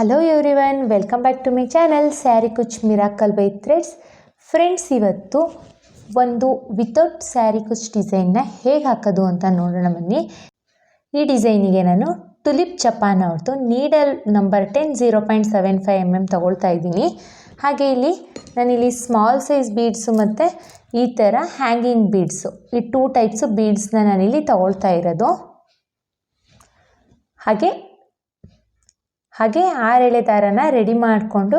Hello everyone, welcome back to my channel sari ಕುಚ್ miracle by threads. Friends, ಇವತ್ತು ಒಂದು without sari ಕುಚ್ ಡಿಸೈನ್ನ ಹೇಗೆ ಹಾಕೋದು ಅಂತ ನೋಡೋಣ ಬನ್ನಿ. ಈ ಡಿಸೈನಿಗೆ ನಾನು ಟುಲಿಪ್ ಜಪಾನ್ ಅವ್ರದ್ದು ನೀಡಲ್ ನಂಬರ್ 10 0.75 mm ತೊಗೊಳ್ತಾ ಇದ್ದೀನಿ. ಹಾಗೆ ಇಲ್ಲಿ ನಾನಿಲ್ಲಿ ಸ್ಮಾಲ್ ಸೈಜ್ ಬೀಡ್ಸು ಮತ್ತು ಈ ಥರ ಹ್ಯಾಂಗಿಂಗ್ ಬೀಡ್ಸು, ಈ 2 ಟೈಪ್ಸು ಬೀಡ್ಸ್ನ ನಾನಿಲ್ಲಿ ತೊಗೊಳ್ತಾ ಇರೋದು. ಹಾಗೆ 6 ಎಳೆ ದಾರನ ರೆಡಿ ಮಾಡಿಕೊಂಡು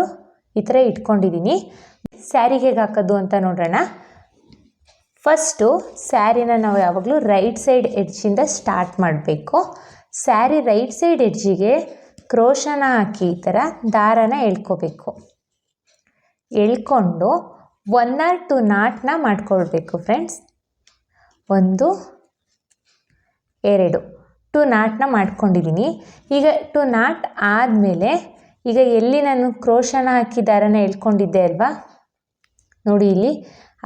ಈ ಥರ ಇಟ್ಕೊಂಡಿದ್ದೀನಿ. ಸ್ಯಾರಿಗೆ ಹೇಗೆ ಹಾಕೋದು ಅಂತ ನೋಡೋಣ. ಫಸ್ಟು ಸ್ಯಾರಿನ ನಾವು ಯಾವಾಗಲೂ ರೈಟ್ ಸೈಡ್ ಎಡ್ಜಿಂದ ಸ್ಟಾರ್ಟ್ ಮಾಡಬೇಕು. ಸ್ಯಾರಿ ರೈಟ್ ಸೈಡ್ ಎಡ್ಜಿಗೆ ಕ್ರೋಶನ ಹಾಕಿ ಈ ಥರ ದಾರನ ಎಳ್ಕೋಬೇಕು. ಎಳ್ಕೊಂಡು 1 or 2 ನಾಟ್ನ ಮಾಡ್ಕೊಳ್ಬೇಕು ಫ್ರೆಂಡ್ಸ್. 1 2 2 ನಾಟ್ನ ಮಾಡ್ಕೊಂಡಿದ್ದೀನಿ. ಈಗ 2 ನಾಟ್ ಆದಮೇಲೆ ಈಗ ಎಲ್ಲಿ ನಾನು ಕ್ರೋಶನ ಹಾಕಿ ದಾರನ ಎಳ್ಕೊಂಡಿದ್ದೆ ಅಲ್ವಾ, ನೋಡಿ ಇಲ್ಲಿ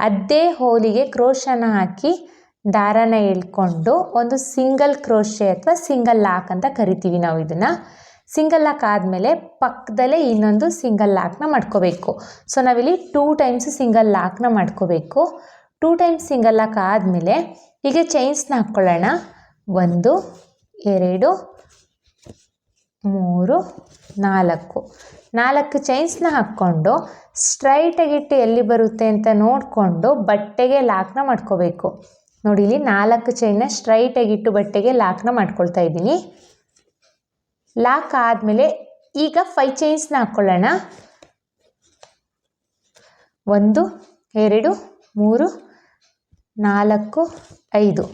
ಅದೇ ಹೋಲಿಗೆ ಕ್ರೋಶನ ಹಾಕಿ ದಾರನ ಎಳ್ಕೊಂಡು ಒಂದು ಸಿಂಗಲ್ ಕ್ರೋಶೆ ಅಥವಾ ಸಿಂಗಲ್ ಲಾಕ್ ಅಂತ ಕರಿತೀವಿ ನಾವು ಇದನ್ನು. ಸಿಂಗಲ್ ಲಾಕ್ ಆದಮೇಲೆ ಪಕ್ಕದಲ್ಲೇ ಇನ್ನೊಂದು ಸಿಂಗಲ್ ಲಾಕ್ನ ಮಾಡ್ಕೋಬೇಕು. ಸೊ ನಾವಿಲ್ಲಿ 2 ಟೈಮ್ಸ್ ಸಿಂಗಲ್ ಲಾಕ್ನ ಮಾಡ್ಕೋಬೇಕು. 2 ಟೈಮ್ಸ್ ಸಿಂಗಲ್ ಲಾಕ್ ಆದಮೇಲೆ ಈಗ ಚೈನ್ಸ್ನ ಹಾಕ್ಕೊಳ್ಳೋಣ. 1 2 3 4 ಚೈನ್ಸ್ನ ಹಾಕ್ಕೊಂಡು ಸ್ಟ್ರೈಟಾಗಿಟ್ಟು ಎಲ್ಲಿ ಬರುತ್ತೆ ಅಂತ ನೋಡಿಕೊಂಡು ಬಟ್ಟೆಗೆ ಲಾಕ್ನ ಮಾಡ್ಕೋಬೇಕು. ನೋಡಿ ಇಲ್ಲಿ 4 ಚೈನ್ನ ಸ್ಟ್ರೈಟಾಗಿಟ್ಟು ಬಟ್ಟೆಗೆ ಲಾಕ್ನ ಮಾಡ್ಕೊಳ್ತಾ ಇದ್ದೀನಿ. ಲಾಕ್ ಆದಮೇಲೆ ಈಗ 5 ಚೈನ್ಸ್ನ ಹಾಕ್ಕೊಳ್ಳೋಣ. 1 2 3 4 5.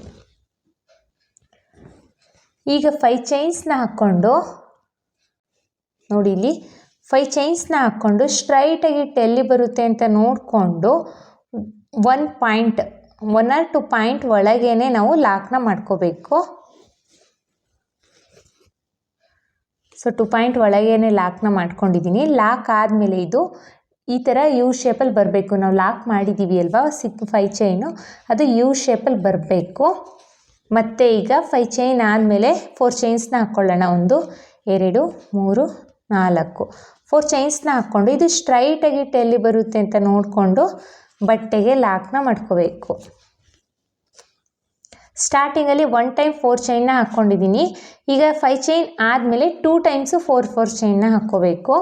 ಈಗ 5 ಚೈನ್ಸ್ನ ಹಾಕ್ಕೊಂಡು ನೋಡಿ ಇಲ್ಲಿ 5 ಚೈನ್ಸ್ನ ಹಾಕ್ಕೊಂಡು ಸ್ಟ್ರೈಟಾಗಿಟ್ಟು ಎಲ್ಲಿ ಬರುತ್ತೆ ಅಂತ ನೋಡಿಕೊಂಡು 1 or 2 ಪಾಯಿಂಟ್ ಒಳಗೇನೆ ನಾವು ಲಾಕ್ನ ಮಾಡ್ಕೋಬೇಕು. ಸೊ 2 ಪಾಯಿಂಟ್ ಒಳಗೇನೆ ಲಾಕ್ನ ಮಾಡ್ಕೊಂಡಿದ್ದೀನಿ. ಲಾಕ್ ಆದಮೇಲೆ ಇದು ಈ ಥರ ಯು ಶೇಪಲ್ಲಿ ಬರಬೇಕು. ನಾವು ಲಾಕ್ ಮಾಡಿದ್ದೀವಿ ಅಲ್ವಾ 5 ಚೈನು, ಅದು ಯು ಶೇಪಲ್ಲಿ ಬರಬೇಕು. ಮತ್ತು ಈಗ 5 ಚೈನ್ ಆದಮೇಲೆ 4 ಚೈನ್ಸ್ನ ಹಾಕ್ಕೊಳ್ಳೋಣ. 1 2 3 4 4 ಚೈನ್ಸ್ನ ಹಾಕ್ಕೊಂಡು ಇದು ಸ್ಟ್ರೈಟಾಗಿಟ್ಟು ಎಲ್ಲಿ ಬರುತ್ತೆ ಅಂತ ನೋಡಿಕೊಂಡು ಬಟ್ಟೆಗೆ ಲಾಕ್ನ ಮಾಡ್ಕೋಬೇಕು. ಸ್ಟಾರ್ಟಿಂಗಲ್ಲಿ 1 ಟೈಮ್ 4 ಚೈನ್ನ ಹಾಕ್ಕೊಂಡಿದ್ದೀನಿ. ಈಗ 5 ಚೈನ್ ಆದಮೇಲೆ 2 ಟೈಮ್ಸು 4 ಚೈನ್ನ ಹಾಕ್ಕೋಬೇಕು.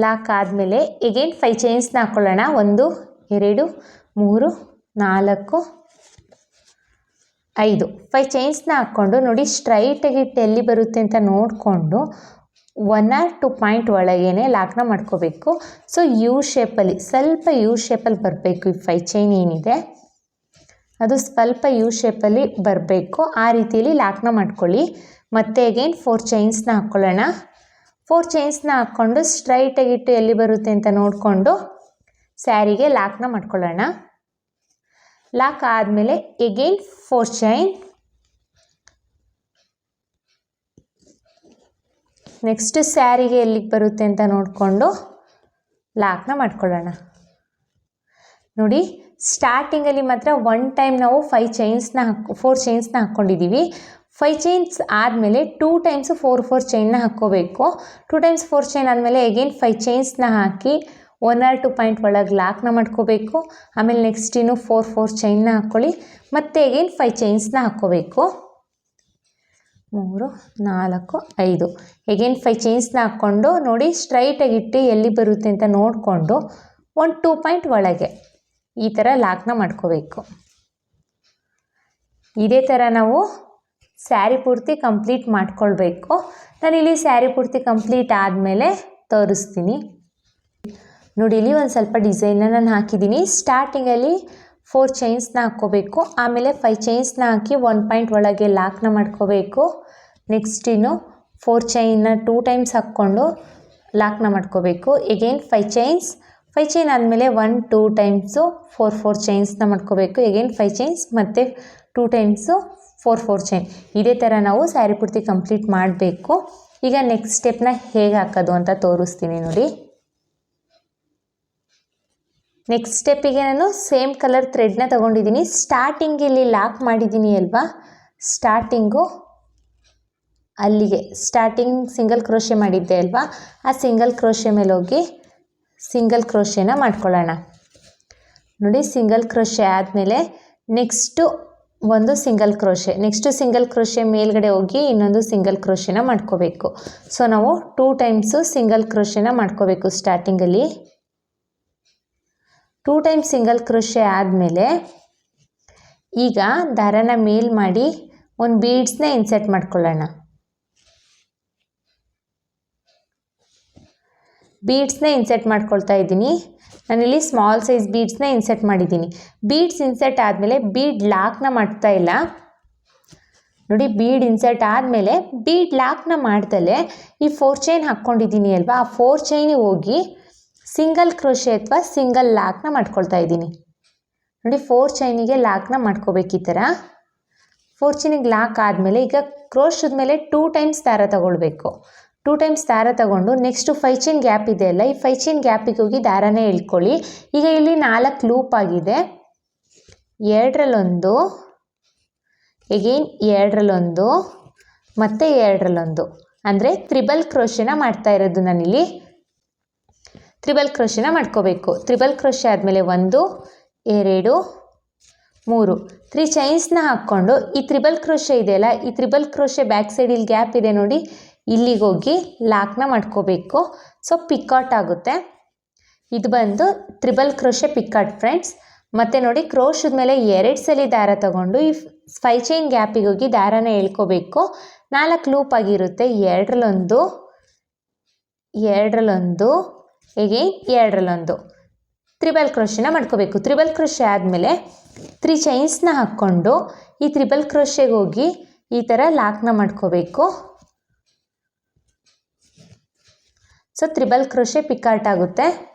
ಲಾಕ್ ಆದಮೇಲೆ ಎಗೇನ್ 5 ಚೈನ್ಸ್ನ ಹಾಕ್ಕೊಳ್ಳೋಣ. 1 2 3 4 5 5 ಚೈನ್ಸ್ನ ಹಾಕ್ಕೊಂಡು ನೋಡಿ ಸ್ಟ್ರೈಟಾಗಿಟ್ಟು ಎಲ್ಲಿ ಬರುತ್ತೆ ಅಂತ ನೋಡಿಕೊಂಡು 1 or 2 ಪಾಯಿಂಟ್ ಒಳಗೇನೆ ಲಾಕ್ನ ಮಾಡ್ಕೋಬೇಕು. ಸೊ ಯು ಶೇಪಲ್ಲಿ ಸ್ವಲ್ಪ ಯು ಶೇಪಲ್ಲಿ ಬರಬೇಕು. ಈ 5 ಚೈನ್ ಏನಿದೆ ಅದು ಸ್ವಲ್ಪ ಯು ಶೇಪಲ್ಲಿ ಬರಬೇಕು. ಆ ರೀತಿಯಲ್ಲಿ ಲಾಕ್ನ ಮಾಡ್ಕೊಳ್ಳಿ. ಮತ್ತೆ ಅಗೇನ್ 4 ಚೈನ್ಸ್ನ ಹಾಕ್ಕೊಳ್ಳೋಣ. 4 ಚೈನ್ಸ್ನ ಹಾಕ್ಕೊಂಡು ಸ್ಟ್ರೈಟಾಗಿಟ್ಟು ಎಲ್ಲಿ ಬರುತ್ತೆ ಅಂತ ನೋಡಿಕೊಂಡು ಸ್ಯಾರಿಗೆ ಲಾಕ್ನ ಮಾಡ್ಕೊಳ್ಳೋಣ. ಲಾಕ್ ಆದಮೇಲೆ ಎಗೇನ್ 4 ಚೈನ್. ನೆಕ್ಸ್ಟ್ ಸ್ಯಾರಿಗೆ ಎಲ್ಲಿಗೆ ಬರುತ್ತೆ ಅಂತ ನೋಡಿಕೊಂಡು ಲಾಕ್ನ ಮಾಡ್ಕೊಳ್ಳೋಣ. ನೋಡಿ ಸ್ಟಾರ್ಟಿಂಗಲ್ಲಿ ಮಾತ್ರ 1 ಟೈಮ್ ನಾವು 4 ಚೈನ್ಸ್ನ ಹಾಕ್ಕೊಂಡಿದ್ದೀವಿ. 5 ಚೈನ್ಸ್ ಆದಮೇಲೆ 2 ಟೈಮ್ಸು 4 ಚೈನ್ನ ಹಾಕ್ಕೋಬೇಕು. 2 ಟೈಮ್ಸ್ 4 ಚೈನ್ ಆದಮೇಲೆ ಎಗೇನ್ 5 ಚೈನ್ಸ್ನ ಹಾಕಿ 1 or 2 ಪಾಯಿಂಟ್ ಒಳಗೆ ಲಾಕ್ನ ಮಾಡ್ಕೋಬೇಕು. ಆಮೇಲೆ ನೆಕ್ಸ್ಟ್ ಇನ್ನು 4 ಚೈನ್ನ ಹಾಕ್ಕೊಳ್ಳಿ. ಮತ್ತೆ ಎಗೇನ್ 5 ಚೈನ್ಸ್ನ ಹಾಕ್ಕೋಬೇಕು. 3 4 5 ಎಗೇನ್ 5 ಚೈನ್ಸ್ನ ಹಾಕ್ಕೊಂಡು ನೋಡಿ ಸ್ಟ್ರೈಟಾಗಿಟ್ಟು ಎಲ್ಲಿ ಬರುತ್ತೆ ಅಂತ ನೋಡಿಕೊಂಡು 2 ಪಾಯಿಂಟ್ ಒಳಗೆ ಈ ಥರ ಲಾಕ್ನ ಮಾಡ್ಕೋಬೇಕು. ಇದೇ ಥರ ನಾವು ಸ್ಯಾರಿ ಪೂರ್ತಿ ಕಂಪ್ಲೀಟ್ ಮಾಡ್ಕೊಳ್ಬೇಕು. ನಾನಿಲ್ಲಿ ಸ್ಯಾರಿ ಪೂರ್ತಿ ಕಂಪ್ಲೀಟ್ ಆದಮೇಲೆ ತೋರಿಸ್ತೀನಿ. ನೋಡಿ ಇಲ್ಲಿ ಒಂದು ಸ್ವಲ್ಪ ಡಿಸೈನ್ನ ನಾನು ಹಾಕಿದ್ದೀನಿ. ಸ್ಟಾರ್ಟಿಂಗಲ್ಲಿ 4 ಚೈನ್ಸ್ನ ಹಾಕ್ಕೋಬೇಕು. ಆಮೇಲೆ 5 ಚೈನ್ಸ್ನ ಹಾಕಿ 1 ಪಾಯಿಂಟ್ ಒಳಗೆ ಲಾಕ್ನ ಮಾಡ್ಕೋಬೇಕು. ನೆಕ್ಸ್ಟ್ ಇನ್ನು 4 ಚೈನ್ನ 2 ಟೈಮ್ಸ್ ಹಾಕ್ಕೊಂಡು ಲಾಕ್ನ ಮಾಡ್ಕೋಬೇಕು. ಎಗೇನ್ 5 ಚೈನ್ ಆದಮೇಲೆ 1 2 ಟೈಮ್ಸು 4 ಚೈನ್ಸ್ನ ಮಾಡ್ಕೋಬೇಕು. ಎಗೇನ್ 5 ಚೈನ್ಸ್ ಮತ್ತು 2 ಟೈಮ್ಸು 4 ಚೈನ್. ಇದೇ ಥರ ನಾವು ಸ್ಯಾರಿ ಪೂರ್ತಿ ಕಂಪ್ಲೀಟ್ ಮಾಡಬೇಕು. ಈಗ ನೆಕ್ಸ್ಟ್ ಸ್ಟೆಪ್ನ ಹೇಗೆ ಹಾಕೋದು ಅಂತ ತೋರಿಸ್ತೀನಿ ನೋಡಿ. ನೆಕ್ಸ್ಟ್ ಸ್ಟೆಪ್ಪಿಗೆ ನಾನು ಸೇಮ್ ಕಲರ್ ಥ್ರೆಡ್ನ ತೊಗೊಂಡಿದ್ದೀನಿ. ಸ್ಟಾರ್ಟಿಂಗ್ ಇಲ್ಲಿ ಲಾಕ್ ಮಾಡಿದ್ದೀನಿ ಅಲ್ವಾ, ಸ್ಟಾರ್ಟಿಂಗು ಅಲ್ಲಿಗೆ ಸ್ಟಾರ್ಟಿಂಗ್ ಸಿಂಗಲ್ ಕ್ರೋಶೆ ಮಾಡಿದ್ದೆ ಅಲ್ವಾ, ಆ ಸಿಂಗಲ್ ಕ್ರೋಶೆ ಮೇಲೆ ಹೋಗಿ ಸಿಂಗಲ್ ಕ್ರೋಶೆನ ಮಾಡ್ಕೊಳ್ಳೋಣ. ನೋಡಿ, ಸಿಂಗಲ್ ಕ್ರೋಶೆ ಆದಮೇಲೆ ನೆಕ್ಸ್ಟು ಒಂದು single crochet, next single crochet ಮೇಲ್ಗಡೆ ಹೋಗಿ ಇನ್ನೊಂದು ಸಿಂಗಲ್ ಕ್ರೋಶೆನ ಮಾಡ್ಕೋಬೇಕು. ಸೊ ನಾವು 2 ಟೈಮ್ಸು ಸಿಂಗಲ್ ಕ್ರೋಶೆನ ಮಾಡ್ಕೋಬೇಕು. ಸ್ಟಾರ್ಟಿಂಗಲ್ಲಿ 2 ಟೈಮ್ಸ್ ಸಿಂಗಲ್ ಕ್ರೋಶೆ ಆದಮೇಲೆ ಈಗ ದಾರನ ಮೇಲ್ ಮಾಡಿ ಒಂದು ಬೀಡ್ಸ್ನ ಇನ್ಸರ್ಟ್ ಮಾಡ್ಕೊಳ್ಳೋಣ. ಬೀಡ್ಸ್ನ ಇನ್ಸರ್ಟ್ ಮಾಡ್ಕೊಳ್ತಾ ಇದ್ದೀನಿ. ನಾನಿಲ್ಲಿ ಸ್ಮಾಲ್ ಸೈಜ್ ಬೀಡ್ಸ್ನ ಇನ್ಸರ್ಟ್ ಮಾಡಿದ್ದೀನಿ. ಬೀಡ್ಸ್ ಇನ್ಸರ್ಟ್ ಆದಮೇಲೆ ಬೀಡ್ ಲಾಕ್ನ ಮಾಡ್ತಾ ಇಲ್ಲ. ನೋಡಿ, ಬೀಡ್ ಇನ್ಸರ್ಟ್ ಆದಮೇಲೆ ಬೀಡ್ ಲಾಕ್ನ ಮಾಡ್ದಲೇ ಈ 4 ಚೈನ್ ಹಾಕ್ಕೊಂಡಿದ್ದೀನಿ ಅಲ್ವಾ, ಆ 4 ಚೈನಿಗೆ ಹೋಗಿ ಸಿಂಗಲ್ ಕ್ರೋಶೆ ಅಥವಾ ಸಿಂಗಲ್ ಲಾಕ್ನ ಮಾಡ್ಕೊಳ್ತಾ ಇದ್ದೀನಿ. ನೋಡಿ, 4 ಚೈನಿಗೆ ಲಾಕ್ನ ಮಾಡ್ಕೋಬೇಕು. ಈ ಥರ 4 ಚೈನಿಗೆ ಲಾಕ್ ಆದಮೇಲೆ ಈಗ ಕ್ರೋಶದ ಮೇಲೆ 2 ಟೈಮ್ಸ್ ದಾರ ತಗೊಳ್ಬೇಕು. 2 ಟೈಮ್ಸ್ ದಾರ ತಗೊಂಡು ನೆಕ್ಸ್ಟು 5 ಚೈನ್ ಗ್ಯಾಪ್ ಇದೆ ಅಲ್ಲ, ಈ 5 ಚೈನ್ ಗ್ಯಾಪಿಗೆ ಹೋಗಿ ದಾರನೇ ಎಳ್ಕೊಳ್ಳಿ. ಈಗ ಇಲ್ಲಿ 4 ಲೂಪ್ ಆಗಿದೆ. 2ರಲ್ಲೊಂದು, ಎಗೇನ್ 2ರಲ್ಲೊಂದು, ಮತ್ತು 2ರಲ್ಲೊಂದು, ಅಂದರೆ ತ್ರಿಬಲ್ ಕ್ರೋಶೆನ ಮಾಡ್ತಾ ಇರೋದು ನಾನಿಲ್ಲಿ. ತ್ರಿಬಲ್ ಕ್ರೋಶೆನ ಮಾಡ್ಕೋಬೇಕು. ತ್ರಿಬಲ್ ಕ್ರೋಶೆ ಆದಮೇಲೆ 1 2 3 3 ಚೈನ್ಸ್ನ ಹಾಕ್ಕೊಂಡು ಈ ತ್ರಿಬಲ್ ಕ್ರೋಶೆ ಇದೆಯಲ್ಲ, ಈ ತ್ರಿಬಲ್ ಕ್ರೋಶೆ ಬ್ಯಾಕ್ ಸೈಡ್ ಇಲ್ಲಿ ಗ್ಯಾಪ್ ಇದೆ ನೋಡಿ, ಇಲ್ಲಿಗೆ ಹೋಗಿ ಲಾಕ್ನ ಮಾಡ್ಕೋಬೇಕು. ಸೊ ಪಿಕಾಟ್ ಆಗುತ್ತೆ. ಇದು ಬಂದು ತ್ರಿಬಲ್ ಕ್ರೋಶೆ ಪಿಕಾಟ್ ಫ್ರೆಂಡ್ಸ್. ಮತ್ತು ನೋಡಿ, ಕ್ರೋಶದ ಮೇಲೆ 2 ಸಲ ದಾರ ತಗೊಂಡು ಈ 5 ಚೈನ್ ಗ್ಯಾಪಿಗೆ ಹೋಗಿ ದಾರನ ಎಳ್ಕೋಬೇಕು. 4 ಲೂಪ್ ಆಗಿರುತ್ತೆ. 2ರಲ್ಲೊಂದು, 2ರಲ್ಲೊಂದು, ಎಗೇನ್ 2ರಲ್ಲೊಂದು ತ್ರಿಬಲ್ ಕ್ರೋಶೆನ ಮಾಡ್ಕೋಬೇಕು. ತ್ರಿಬಲ್ ಕ್ರೋಶೆ ಆದಮೇಲೆ 3 ಚೈನ್ಸ್ನ ಹಾಕ್ಕೊಂಡು ಈ ತ್ರಿಬಲ್ ಕ್ರೋಶೆಗೆ ಹೋಗಿ ಈ ಥರ ಲಾಕ್ನ ಮಾಡ್ಕೋಬೇಕು. ಸೊ ತ್ರಿಬಲ್ ಕ್ರೋಶೆ ಪಿಕಾಟ್ ಆಗುತ್ತೆ.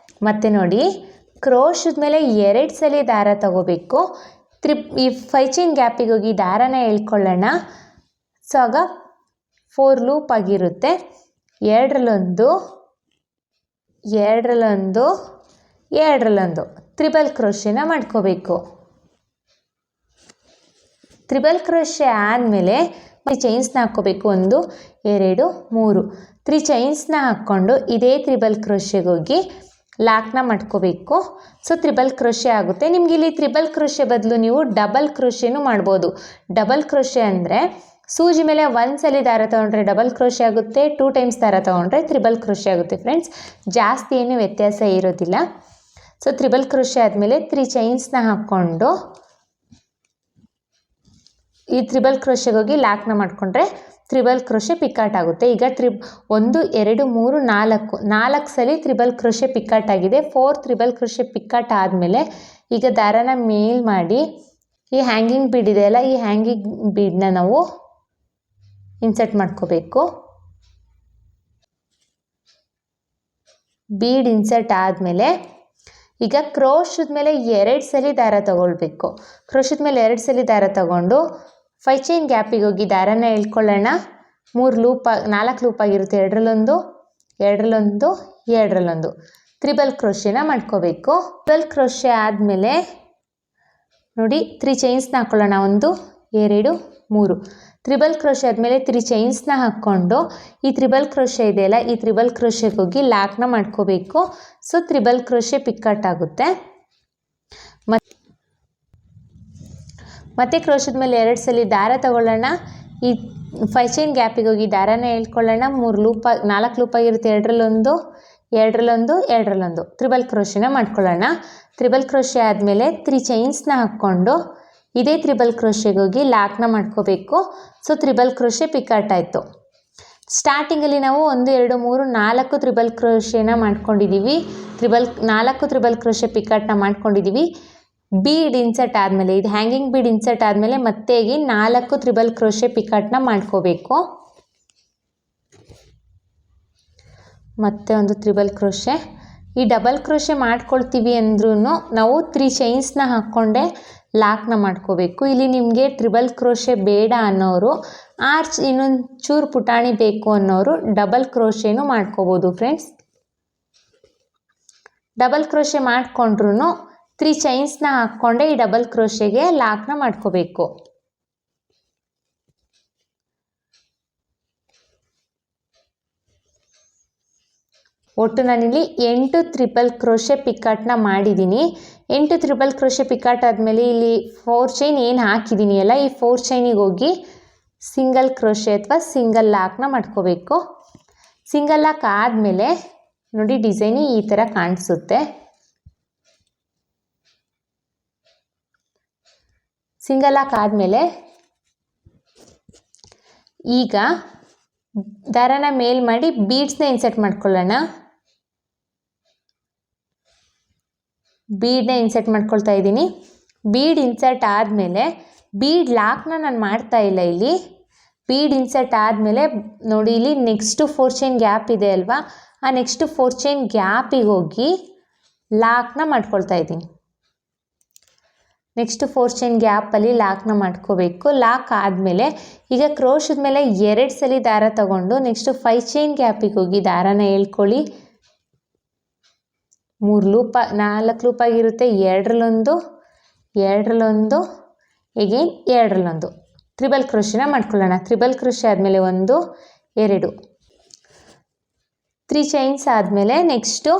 ಮತ್ತು ನೋಡಿ, ಕ್ರೋಶದ ಮೇಲೆ 2 ಸಲ ದಾರ ತಗೋಬೇಕು. ಈ 5 ಚೈನ್ ಗ್ಯಾಪಿಗೆ ಹೋಗಿ ದಾರನ ಎಳ್ಕೊಳ್ಳೋಣ. ಸೊ ಆಗ 4 ಲೂಪ್ ಆಗಿರುತ್ತೆ. 2ರಲ್ಲೊಂದು, 2ರಲ್ಲೊಂದು, 2ರಲ್ಲೊಂದು ತ್ರಿಬಲ್ ಕ್ರೋಶೆನ ಮಾಡ್ಕೋಬೇಕು. ತ್ರಿಬಲ್ ಕ್ರೋಶೆ ಆದಮೇಲೆ ಚೈನ್ಸ್ನ ಹಾಕ್ಕೋಬೇಕು. 1 2 3 3 ಚೈನ್ಸ್ನ ಹಾಕ್ಕೊಂಡು ಇದೇ ತ್ರಿಬಲ್ ಕ್ರೋಶೆಗೆ ಹೋಗಿ ಲಾಕ್ನ ಮಾಡ್ಕೋಬೇಕು. ಸೊ ತ್ರಿಬಲ್ ಕ್ರೋಶೆ ಆಗುತ್ತೆ. ನಿಮ್ಗೆ ಇಲ್ಲಿ ತ್ರಿಬಲ್ ಕ್ರೋಶೆ ಬದಲು ನೀವು ಡಬಲ್ ಕ್ರೋಶೆನೂ ಮಾಡ್ಬೋದು. ಡಬಲ್ ಕ್ರೋಶೆ ಅಂದರೆ ಸೂಜಿ ಮೇಲೆ 1 ಸಲ ದಾರ ತೊಗೊಂಡ್ರೆ ಡಬಲ್ ಕ್ರೋಶೆ ಆಗುತ್ತೆ, 2 ಟೈಮ್ಸ್ ದಾರ ತೊಗೊಂಡ್ರೆ ತ್ರಿಬಲ್ ಕ್ರೋಶೆ ಆಗುತ್ತೆ ಫ್ರೆಂಡ್ಸ್. ಜಾಸ್ತಿ ಏನು ವ್ಯತ್ಯಾಸ ಇರೋದಿಲ್ಲ. ಸೊ ತ್ರಿಬಲ್ ಕ್ರೋಶೆ ಆದಮೇಲೆ 3 ಚೈನ್ಸ್ನ ಹಾಕ್ಕೊಂಡು ಈ ತ್ರಿಬಲ್ ಕ್ರೋಶೆಗೆ ಹೋಗಿ ಲಾಕ್ನ ಮಾಡಿಕೊಂಡ್ರೆ ತ್ರಿಬಲ್ ಕ್ರೋಶೆ ಪಿಕಾಟ್ ಆಗುತ್ತೆ. ಈಗ 1 2 3 4 ಸಲ ತ್ರಿಬಲ್ ಕ್ರೋಶೆ ಪಿಕಾಟ್ ಆಗಿದೆ. 4 ತ್ರಿಬಲ್ ಕ್ರೋಶೆ ಪಿಕಾಟ್ ಆದಮೇಲೆ ಈಗ ದಾರನ ಮೇಲ್ ಮಾಡಿ ಈ ಹ್ಯಾಂಗಿಂಗ್ ಬೀಡ್ ಇದೆಯಲ್ಲ, ಈ ಹ್ಯಾಂಗಿಂಗ್ ಬೀಡನ್ನ ನಾವು ಇನ್ಸರ್ಟ್ ಮಾಡ್ಕೋಬೇಕು. ಬೀಡ್ ಇನ್ಸರ್ಟ್ ಆದಮೇಲೆ ಈಗ ಕ್ರೋಶದ ಮೇಲೆ 2 ಸಲ ದಾರ ತಗೊಳ್ಬೇಕು. ಕ್ರೋಶದ ಮೇಲೆ 2 ಸಲ ದಾರ ತಗೊಂಡು 5 ಚೈನ್ ಗ್ಯಾಪಿಗೆ ಹೋಗಿ ದಾರನ ಎಳ್ಕೊಳ್ಳೋಣ. 4 ಲೂಪ್ ಆಗಿರುತ್ತೆ. 2ರಲ್ಲೊಂದು, 2ರಲ್ಲೊಂದು, 2ರಲ್ಲೊಂದು ತ್ರಿಬಲ್ ಕ್ರೋಶೆನ ಮಾಡ್ಕೋಬೇಕು. ತ್ರಿಬಲ್ ಕ್ರೋಶೆ ಆದಮೇಲೆ ನೋಡಿ 3 ಚೈನ್ಸ್ನ ಹಾಕ್ಕೊಳ್ಳೋಣ. 1 2 3 ತ್ರಿಬಲ್ ಕ್ರೋಶೆ ಆದಮೇಲೆ 3 ಚೈನ್ಸ್ನ ಹಾಕ್ಕೊಂಡು ಈ ತ್ರಿಬಲ್ ಕ್ರೋಶೆ ಇದೆಯಲ್ಲ, ಈ ತ್ರಿಬಲ್ ಕ್ರೋಶೆಗೆ ಹೋಗಿ ಲಾಕ್ನ ಮಾಡ್ಕೋಬೇಕು. ಸೊ ತ್ರಿಬಲ್ ಕ್ರೋಶೆ ಪಿಕಾಟ್ ಆಗುತ್ತೆ. ಮತ್ತೆ ಕ್ರೋಶದ ಮೇಲೆ 2 ಸಲ ದಾರ ತಗೊಳ್ಳೋಣ. ಈ 5 ಚೈನ್ ಗ್ಯಾಪಿಗೆ ಹೋಗಿ ದಾರನ ಎಳ್ಕೊಳ್ಳೋಣ. 4 ಲೂಪ್ ಆಗಿರುತ್ತೆ. 2ರಲ್ಲೊಂದು, 2ರಲ್ಲೊಂದು, 2ರಲ್ಲೊಂದು ತ್ರಿಬಲ್ ಕ್ರೋಶೆನ ಮಾಡ್ಕೊಳ್ಳೋಣ. ತ್ರಿಬಲ್ ಕ್ರೋಶೆ ಆದಮೇಲೆ 3 ಚೈನ್ಸ್ನ ಹಾಕ್ಕೊಂಡು ಇದೇ ತ್ರಿಬಲ್ ಕ್ರೋಶೆಗೆ ಹೋಗಿ ಲಾಕ್ನ ಮಾಡ್ಕೋಬೇಕು. ಸೊ ತ್ರಿಬಲ್ ಕ್ರೋಶೆ ಪಿಕಾಟ್ ಆಯಿತು. ಸ್ಟಾರ್ಟಿಂಗಲ್ಲಿ ನಾವು 1 2 3 4 ತ್ರಿಬಲ್ ಕ್ರೋಶೆನ ಮಾಡ್ಕೊಂಡಿದ್ದೀವಿ. 4 ತ್ರಿಬಲ್ ಕ್ರೋಶೆ ಪಿಕಾಟ್ನ ಮಾಡ್ಕೊಂಡಿದ್ದೀವಿ. ಬೀಡ್ ಇನ್ಸರ್ಟ್ ಆದಮೇಲೆ, ಇದು ಹ್ಯಾಂಗಿಂಗ್ ಬೀಡ್ ಇನ್ಸರ್ಟ್ ಆದಮೇಲೆ ಮತ್ತೆ 4 ತ್ರಿಬಲ್ ಕ್ರೋಶೆ ಪಿಕಾಟ್ನ ಮಾಡ್ಕೋಬೇಕು. ಮತ್ತೆ ಒಂದು ತ್ರಿಬಲ್ ಕ್ರೋಶೆ. ಈ ಡಬಲ್ ಕ್ರೋಶೆ ಮಾಡ್ಕೊಳ್ತೀವಿ ಅಂದ್ರೂ ನಾವು 3 ಚೈನ್ಸ್ನ ಹಾಕ್ಕೊಂಡೆ ಲಾಕ್ನ ಮಾಡ್ಕೋಬೇಕು. ಇಲ್ಲಿ ನಿಮಗೆ ತ್ರಿಬಲ್ ಕ್ರೋಶೆ ಬೇಡ ಅನ್ನೋರು, ಆರ್ಚ್ ಇನ್ನೊಂದು ಚೂರು ಪುಟಾಣಿ ಬೇಕು ಅನ್ನೋರು ಡಬಲ್ ಕ್ರೋಶೆನೂ ಮಾಡ್ಕೋಬೋದು ಫ್ರೆಂಡ್ಸ್. ಡಬಲ್ ಕ್ರೋಶೆ ಮಾಡಿಕೊಂಡ್ರೂ 3 ಚೈನ್ಸ್ನ ಹಾಕ್ಕೊಂಡೆ ಈ ಡಬಲ್ ಕ್ರೋಶೆಗೆ ಲಾಕ್ನ ಮಾಡ್ಕೋಬೇಕು. ಒಟ್ಟು ನಾನಿಲ್ಲಿ 8 ಟ್ರಿಪಲ್ ಕ್ರೋಶೆ ಪಿಕಾಟ್ನ ಮಾಡಿದ್ದೀನಿ. 8 ಟ್ರಿಪಲ್ ಕ್ರೋಶೆ ಪಿಕಾಟ್ ಆದಮೇಲೆ ಇಲ್ಲಿ 4 ಚೈನ್ ಏನು ಹಾಕಿದ್ದೀನಿ ಅಲ್ಲ, ಈ 4 ಚೈನಿಗೆ ಹೋಗಿ ಸಿಂಗಲ್ ಕ್ರೋಶೆ ಅಥವಾ ಸಿಂಗಲ್ ಲಾಕ್ನ ಮಾಡ್ಕೋಬೇಕು. ಸಿಂಗಲ್ ಲಾಕ್ ಆದಮೇಲೆ ನೋಡಿ ಡಿಸೈನ್ ಈ ಥರ ಕಾಣಿಸುತ್ತೆ. ಸಿಂಗಲ್ ಲಾಕ್ ಆದಮೇಲೆ ಈಗ ದಾರನ ಮೇಲ್ ಮಾಡಿ ಬೀಡ್ಸ್ನ ಇನ್ಸರ್ಟ್ ಮಾಡ್ಕೊಳ್ಳೋಣ. ಬೀಡನ್ನ ಇನ್ಸರ್ಟ್ ಮಾಡ್ಕೊಳ್ತಾ ಇದ್ದೀನಿ. ಬೀಡ್ ಇನ್ಸರ್ಟ್ ಆದಮೇಲೆ ಬೀಡ್ ಲಾಕ್ನ ನಾನು ಮಾಡ್ತಾ ಇಲ್ಲ ಇಲ್ಲಿ. ಬೀಡ್ ಇನ್ಸರ್ಟ್ ಆದಮೇಲೆ ನೋಡಿ ಇಲ್ಲಿ ನೆಕ್ಸ್ಟು 4 ಚೈನ್ ಗ್ಯಾಪ್ ಇದೆ ಅಲ್ವಾ, ಆ ನೆಕ್ಸ್ಟು 4 ಚೈನ್ ಗ್ಯಾಪಿಗೆ ಹೋಗಿ ಲಾಕ್ನ ಮಾಡ್ಕೊಳ್ತಾ ಇದ್ದೀನಿ. ನೆಕ್ಸ್ಟು 4 ಚೈನ್ ಗ್ಯಾಪಲ್ಲಿ ಲಾಕ್ನ ಮಾಡ್ಕೋಬೇಕು. ಲಾಕ್ ಆದಮೇಲೆ ಈಗ ಕ್ರೋಶದ ಮೇಲೆ 2 ಸಲ ದಾರ ತಗೊಂಡು ನೆಕ್ಸ್ಟು 5 ಚೈನ್ ಗ್ಯಾಪಿಗೆ ಹೋಗಿ ದಾರನ ಎಳ್ಕೊಳ್ಳಿ. 3 ಲೂಪ್ 4 ಲೂಪ್ ಆಗಿರುತ್ತೆ. 2ರಲ್ಲೊಂದು, 2ರಲ್ಲೊಂದು, ಎಗೇನ್ 2ರಲ್ಲೊಂದು ತ್ರಿಬಲ್ ಕ್ರೋಶೆನ ಮಾಡ್ಕೊಳ್ಳೋಣ. ತ್ರಿಬಲ್ ಕ್ರೋಶೆ ಆದಮೇಲೆ 1 2 3 ಚೈನ್ಸ್ ಆದಮೇಲೆ ನೆಕ್ಸ್ಟು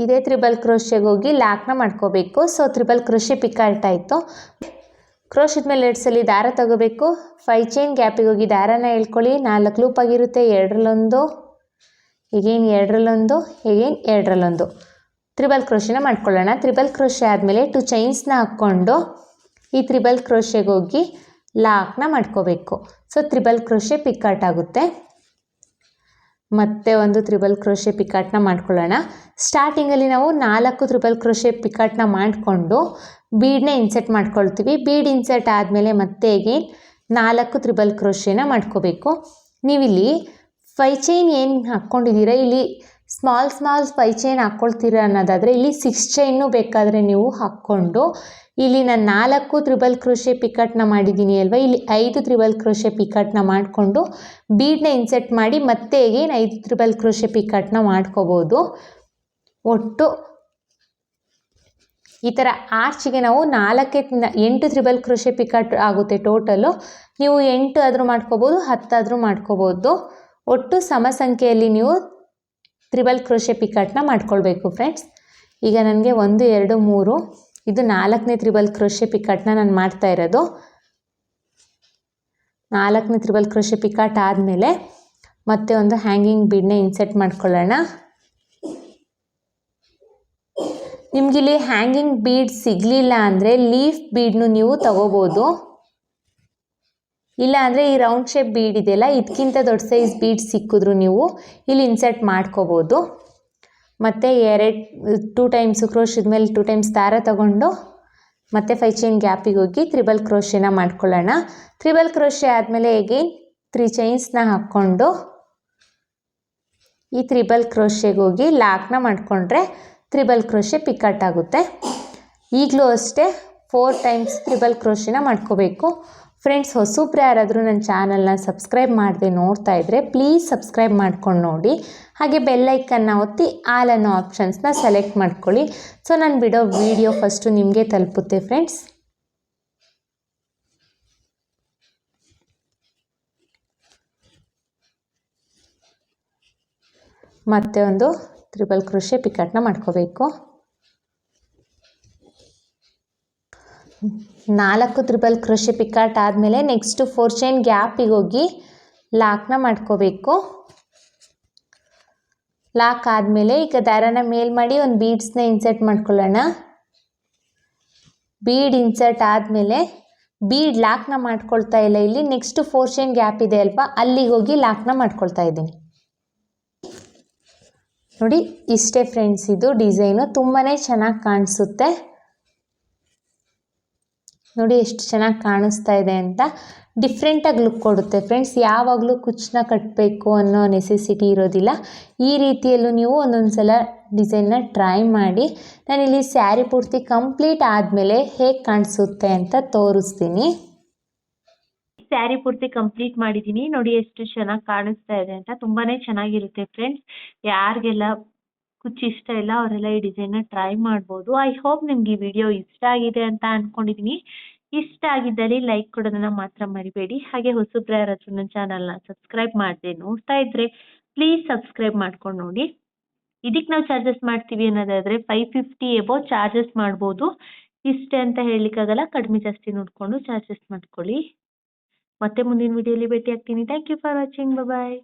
ಇದೇ ತ್ರಿಬಲ್ ಕ್ರೋಶೆಗೆ ಹೋಗಿ ಲಾಕ್ನ ಮಾಡ್ಕೋಬೇಕು. ಸೊ ತ್ರಿಬಲ್ ಕ್ರೋಶೆ ಪಿಕಾಟ್ ಆಯಿತು. ಕ್ರೋಶದ ಮೇಲೆ 2 ಸಲ ದಾರ ತಗೋಬೇಕು. 5 ಚೈನ್ ಗ್ಯಾಪಿಗೆ ಹೋಗಿ ದಾರನ ಎಳ್ಕೊಳ್ಳಿ. 4 ಲೂಪ್ ಆಗಿರುತ್ತೆ. 2ರಲ್ಲೊಂದು, ಎಗೇನ್ 2ರಲ್ಲೊಂದು, ಎಗೇನ್ 2ರಲ್ಲೊಂದು ತ್ರಿಬಲ್ ಕ್ರೋಶೆನ ಮಾಡ್ಕೊಳ್ಳೋಣ. ತ್ರಿಬಲ್ ಕ್ರೋಶೆ ಆದಮೇಲೆ 2 ಚೈನ್ಸ್ನ ಹಾಕ್ಕೊಂಡು ಈ ತ್ರಿಬಲ್ ಕ್ರೋಶೆಗೆ ಹೋಗಿ ಲಾಕ್ನ ಮಾಡ್ಕೋಬೇಕು. ಸೊ ತ್ರಿಬಲ್ ಕ್ರೋಶೆ ಪಿಕಾಟ್ ಆಗುತ್ತೆ. ಮತ್ತೆ ಒಂದು ತ್ರಿಬಲ್ ಕ್ರೋಶೆ ಪಿಕಾಟ್ನ ಮಾಡ್ಕೊಳ್ಳೋಣ. ಸ್ಟಾರ್ಟಿಂಗಲ್ಲಿ ನಾವು 4 ತ್ರಿಬಲ್ ಕ್ರೋಶೆ ಪಿಕಾಟ್ನ ಮಾಡಿಕೊಂಡು ಬೀಡನ್ನ ಇನ್ಸರ್ಟ್ ಮಾಡ್ಕೊಳ್ತೀವಿ. ಬೀಡ್ ಇನ್ಸರ್ಟ್ ಆದಮೇಲೆ ಮತ್ತೆ ಎಗೇನ್ 4 ತ್ರಿಬಲ್ ಕ್ರೋಶೆನ ಮಾಡ್ಕೋಬೇಕು. ನೀವಿಲ್ಲಿ 5 ಚೈನ್ ಏನು ಹಾಕ್ಕೊಂಡಿದ್ದೀರ, ಇಲ್ಲಿ ಸ್ಮಾಲ್ 5 ಚೈನ್ ಹಾಕ್ಕೊಳ್ತೀರ ಅನ್ನೋದಾದರೆ ಇಲ್ಲಿ 6 ಚೈನು ಬೇಕಾದರೆ ನೀವು ಹಾಕ್ಕೊಂಡು, ಇಲ್ಲಿ ನಾನು 4 ತ್ರಿಬಲ್ ಕ್ರೋಶೆ ಪಿಕಾಟ್ನ ಮಾಡಿದ್ದೀನಿ ಅಲ್ವಾ, ಇಲ್ಲಿ 5 ತ್ರಿಬಲ್ ಕ್ರೋಶೆ ಪಿಕಾಟ್ನ ಮಾಡಿಕೊಂಡು ಬೀಡನ್ನ ಇನ್ಸರ್ಟ್ ಮಾಡಿ ಮತ್ತೆ ಎಗೇನ್ 5 ತ್ರಿಬಲ್ ಕ್ರೋಶೆ ಪಿಕಾಟ್ನ ಮಾಡ್ಕೋಬೋದು. ಒಟ್ಟು ಈ ಥರ ಆರ್ಚಿಗೆ ನಾವು 8 ತ್ರಿಬಲ್ ಕ್ರೋಶೆ ಪಿಕಾಟ್ ಆಗುತ್ತೆ ಟೋಟಲು. ನೀವು 8 ಆದರೂ ಮಾಡ್ಕೋಬೋದು, 10 ಆದರೂ ಮಾಡ್ಕೋಬೋದು. ಒಟ್ಟು ಸಮ ಸಂಖ್ಯೆಯಲ್ಲಿ ನೀವು ತ್ರಿಬಲ್ ಕ್ರೋಶೆ ಪಿಕಾಟ್ನ ಮಾಡ್ಕೊಳ್ಬೇಕು ಫ್ರೆಂಡ್ಸ್. ಈಗ ನನಗೆ 1 2 3 ಇದು 4ನೇ ತ್ರಿಬಲ್ ಕ್ರೋಶೆ ಪಿಕಾಟ್ನ ನಾನು ಮಾಡ್ತಾ ಇರೋದು. 4ನೇ ತ್ರಿಬಲ್ ಕ್ರೋಶೆ ಪಿಕಾಟ್ ಆದಮೇಲೆ ಮತ್ತೆ ಒಂದು ಹ್ಯಾಂಗಿಂಗ್ ಬೀಡನ್ನ ಇನ್ಸರ್ಟ್ ಮಾಡ್ಕೊಳ್ಳೋಣ. ನಿಮಗಿಲ್ಲಿ ಹ್ಯಾಂಗಿಂಗ್ ಬೀಡ್ ಸಿಗಲಿಲ್ಲ ಅಂದರೆ ಲೀಫ್ ಬೀಡ್ನು ನೀವು ತಗೋಬೋದು. ಇಲ್ಲ ಅಂದರೆ ಈ ರೌಂಡ್ ಶೇಪ್ ಬೀಡ್ ಇದೆಯಲ್ಲ, ಇದಕ್ಕಿಂತ ದೊಡ್ಡ ಸೈಜ್ ಬೀಡ್ ಸಿಕ್ಕಿದ್ರು ನೀವು ಇಲ್ಲಿ ಇನ್ಸರ್ಟ್ ಮಾಡ್ಕೋಬೋದು. ಮತ್ತು 2 ಟೈಮ್ಸ್ ಕ್ರೋಶದ ಮೇಲೆ 2 ಟೈಮ್ಸ್ ದಾರ ತಗೊಂಡು ಮತ್ತೆ 5 ಚೈನ್ ಗ್ಯಾಪಿಗೆ ಹೋಗಿ ತ್ರಿಬಲ್ ಕ್ರೋಶೆನ ಮಾಡ್ಕೊಳ್ಳೋಣ. ತ್ರಿಬಲ್ ಕ್ರೋಶೆ ಆದಮೇಲೆ ಎಗೇನ್ 3 ಚೈನ್ಸ್ನ ಹಾಕ್ಕೊಂಡು ಈ ತ್ರಿಬಲ್ ಕ್ರೋಶೆಗೆ ಹೋಗಿ ಲಾಕ್ನ ಮಾಡಿಕೊಂಡ್ರೆ ತ್ರಿಬಲ್ ಕ್ರೋಶೆ ಪಿಕಾಟ್ ಆಗುತ್ತೆ. ಈಗಲೂ ಅಷ್ಟೇ 4 ಟೈಮ್ಸ್ ತ್ರಿಬಲ್ ಕ್ರೋಶೆನ ಮಾಡ್ಕೋಬೇಕು. ಫ್ರೆಂಡ್ಸ್, ಹೊಸಬ್ರು ಯಾರಾದರೂ ನನ್ನ ಚಾನಲ್ನ ಸಬ್ಸ್ಕ್ರೈಬ್ ಮಾಡದೆ ನೋಡ್ತಾ ಇದ್ದರೆ ಪ್ಲೀಸ್ ಸಬ್ಸ್ಕ್ರೈಬ್ ಮಾಡ್ಕೊಂಡು ನೋಡಿ. ಹಾಗೆ ಬೆಲ್ಲೈಕನ್ನ ಒತ್ತಿ ಆಲ್ ಅನ್ನೋ ಆಪ್ಷನ್ಸ್ನ ಸೆಲೆಕ್ಟ್ ಮಾಡ್ಕೊಳ್ಳಿ. ಸೊ ನಾನು ಬಿಡೋ ವಿಡಿಯೋ ಫಸ್ಟು ನಿಮಗೆ ತಲುಪುತ್ತೆ ಫ್ರೆಂಡ್ಸ್. ಮತ್ತೆ ಒಂದು ತ್ರಿಬಲ್ ಕ್ರೋಶೆ ಪಿಕಾಟ್ನ ಮಾಡ್ಕೋಬೇಕು. 4 ತ್ರಿಬಲ್ ಕ್ರೋಶೆ ಪಿಕಾಟ್ ಆದಮೇಲೆ ನೆಕ್ಸ್ಟು 4 ಚೈನ್ ಗ್ಯಾಪಿಗೆ ಹೋಗಿ ಲಾಕ್ನ ಮಾಡ್ಕೋಬೇಕು. ಲಾಕ್ ಆದಮೇಲೆ ಈಗ ದಾರನ ಮೇಲ್ ಮಾಡಿ ಒಂದು ಬೀಡ್ಸ್ನ ಇನ್ಸರ್ಟ್ ಮಾಡ್ಕೊಳ್ಳೋಣ. ಬೀಡ್ ಇನ್ಸರ್ಟ್ ಆದಮೇಲೆ ಬೀಡ್ ಲಾಕ್ನ ಮಾಡ್ಕೊಳ್ತಾ ಇಲ್ಲ, ಇಲ್ಲಿ ನೆಕ್ಸ್ಟು 4 ಚೈನ್ ಗ್ಯಾಪ್ ಇದೆ ಅಲ್ವಾ, ಅಲ್ಲಿಗೆ ಹೋಗಿ ಲಾಕ್ನ ಮಾಡ್ಕೊಳ್ತಾ ಇದ್ದೀನಿ. ನೋಡಿ ಇಷ್ಟೇ ಫ್ರೆಂಡ್ಸ್, ಇದು ಡಿಸೈನು ತುಂಬಾ ಚೆನ್ನಾಗಿ ಕಾಣಿಸುತ್ತೆ. ನೋಡಿ ಎಷ್ಟು ಚೆನ್ನಾಗಿ ಕಾಣಿಸ್ತಾ ಇದೆ ಅಂತ. ಡಿಫ್ರೆಂಟಾಗಿ ಲುಕ್ ಕೊಡುತ್ತೆ ಫ್ರೆಂಡ್ಸ್. ಯಾವಾಗಲೂ ಕುಚ್ಚನ್ನ ಕಟ್ಟಬೇಕು ಅನ್ನೋ ನೆಸೆಸಿಟಿ ಇರೋದಿಲ್ಲ. ಈ ರೀತಿಯಲ್ಲೂ ನೀವು ಒಂದೊಂದು ಸಲ ಡಿಸೈನ್ನ ಟ್ರೈ ಮಾಡಿ. ನಾನಿಲ್ಲಿ ಸ್ಯಾರಿ ಪೂರ್ತಿ ಕಂಪ್ಲೀಟ್ ಆದಮೇಲೆ ಹೇಗೆ ಕಾಣಿಸುತ್ತೆ ಅಂತ ತೋರಿಸ್ತೀನಿ. ಸ್ಯಾರಿ ಪೂರ್ತಿ ಕಂಪ್ಲೀಟ್ ಮಾಡಿದ್ದೀನಿ. ನೋಡಿ ಎಷ್ಟು ಚೆನ್ನಾಗಿ ಕಾಣಿಸ್ತಾ ಇದೆ ಅಂತ. ತುಂಬಾ ಚೆನ್ನಾಗಿರುತ್ತೆ ಫ್ರೆಂಡ್ಸ್. ಯಾರಿಗೆಲ್ಲ ಕುಚ್ಚು ಇಷ್ಟ ಇಲ್ಲ ಅವರೆಲ್ಲ ಈ ಡಿಸೈನ್ನ ಟ್ರೈ ಮಾಡ್ಬೋದು. ಐ ಹೋಪ್ ನಿಮ್ಗೆ ಈ ವಿಡಿಯೋ ಇಷ್ಟ ಆಗಿದೆ ಅಂತ ಅಂದ್ಕೊಂಡಿದ್ದೀನಿ. ಇಷ್ಟ ಆಗಿದ್ದಲ್ಲಿ ಲೈಕ್ ಕೊಡೋದನ್ನ ಮಾತ್ರ ಮರಿಬೇಡಿ. ಹಾಗೆ ಹೊಸಬ್ರು ಯಾರಾದ್ರೂ ನನ್ನ ಚಾನಲ್ನ ಸಬ್ಸ್ಕ್ರೈಬ್ ಮಾಡದೆ ನೋಡ್ತಾ ಇದ್ರೆ ಪ್ಲೀಸ್ ಸಬ್ಸ್ಕ್ರೈಬ್ ಮಾಡ್ಕೊಂಡು ನೋಡಿ. ಇದಕ್ಕೆ ನಾವು ಚಾರ್ಜಸ್ ಮಾಡ್ತೀವಿ ಅನ್ನೋದಾದರೆ 550 ಎಬೋ ಚಾರ್ಜಸ್ ಮಾಡ್ಬೋದು. ಇಷ್ಟೇ ಅಂತ ಹೇಳಲಿಕ್ಕಾಗಲ್ಲ, ಕಡಿಮೆ ಜಾಸ್ತಿ ನೋಡಿಕೊಂಡು ಚಾರ್ಜಸ್ ಮಾಡ್ಕೊಳ್ಳಿ. ಮತ್ತೆ ಮುಂದಿನ ವಿಡಿಯೋಲಿ ಭೇಟಿ ಆಗ್ತೀನಿ. Thank you for watching. Bye.